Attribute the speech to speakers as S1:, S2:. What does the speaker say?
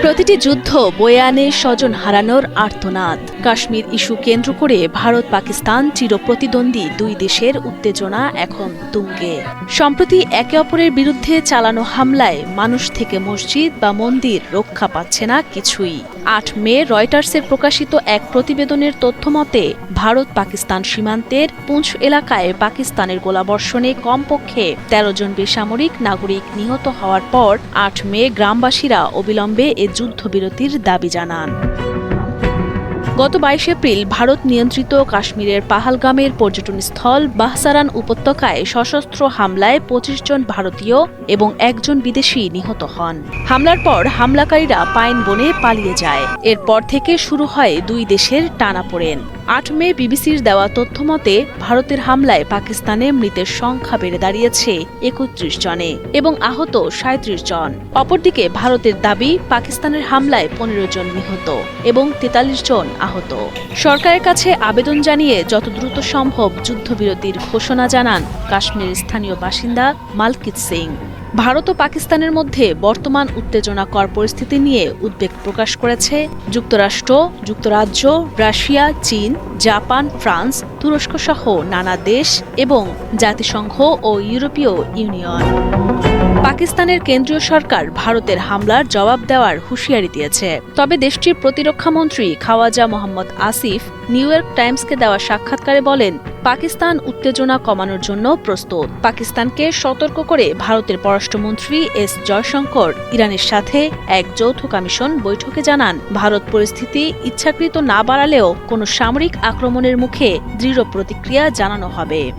S1: প্রতিটি যুদ্ধ বয়ে আনে স্বজন হারানোর আর্তনাদ। কাশ্মীর ইস্যু কেন্দ্র করে ভারত পাকিস্তান চিরপ্রতিদ্বন্দ্বী দুই দেশের উত্তেজনা এখন তুঙ্গে। সম্প্রতি একে অপরের বিরুদ্ধে চালানো হামলায় মানুষ থেকে মসজিদ বা মন্দির রক্ষা পাচ্ছে না কিছুই। ৮ মে রয়টার্সের প্রকাশিত এক প্রতিবেদনের তথ্যমতে ভারত পাকিস্তান সীমান্তের পুঞ্চ এলাকায় পাকিস্তানের গোলাবর্ষণে কমপক্ষে ১৩ জন বেসামরিক নাগরিক নিহত হওয়ার পর ৮ মে গ্রামবাসীরা অবিলম্বে এ যুদ্ধবিরতির দাবি জানান। গত ২২ এপ্রিল ভারত নিয়ন্ত্রিত কাশ্মীরের পাহালগামের পর্যটনস্থল বাহসারান উপত্যকায় সশস্ত্র হামলায় ২৫ জন ভারতীয় এবং ১ জন বিদেশি নিহত হন। হামলার পর হামলাকারীরা পাইন বনে পালিয়ে যায়। এরপর থেকে শুরু হয় দুই দেশের টানাপোড়েন। ৮ মে বিবিসির দেওয়া তথ্যমতে ভারতের হামলায় পাকিস্তানে মৃতের সংখ্যা বেড়ে দাঁড়িয়েছে ৩১ জনে এবং আহত ৩৭ জন। অপরদিকে ভারতের দাবি পাকিস্তানের হামলায় ১৫ জন নিহত এবং ৪৩ জন আহত। সরকারের কাছে আবেদন জানিয়ে যত দ্রুত সম্ভব যুদ্ধবিরতির ঘোষণা জানান কাশ্মীরের স্থানীয় বাসিন্দা মালকিত সিং। ভারত ও পাকিস্তানের মধ্যে বর্তমান উত্তেজনাকর পরিস্থিতি নিয়ে উদ্বেগ প্রকাশ করেছে যুক্তরাষ্ট্র, যুক্তরাজ্য, রাশিয়া, চীন, জাপান, ফ্রান্স, তুরস্ক সহ নানা দেশ এবং জাতিসংঘ ও ইউরোপীয় ইউনিয়ন। পাকিস্তানের কেন্দ্রীয় সরকার ভারতের হামলার জবাব দেওয়ার হুঁশিয়ারি দিয়েছে। তবে দেশটির প্রতিরক্ষামন্ত্রী খাওয়াজা মোহাম্মদ আসিফ নিউ ইয়র্ক টাইমসকে দেওয়া সাক্ষাৎকারে বলেন, পাকিস্তান উত্তেজনা কমানোর জন্য প্রস্তুত। পাকিস্তানকে সতর্ক করে ভারতের পররাষ্ট্রমন্ত্রী এস জয়শঙ্কর ইরানের সাথে এক যৌথ কমিশন বৈঠকে জানান, ভারত পরিস্থিতি ইচ্ছাকৃত না বাড়ালেও কোনো সামরিক আক্রমণের মুখে দৃঢ় প্রতিক্রিয়া জানানো হবে।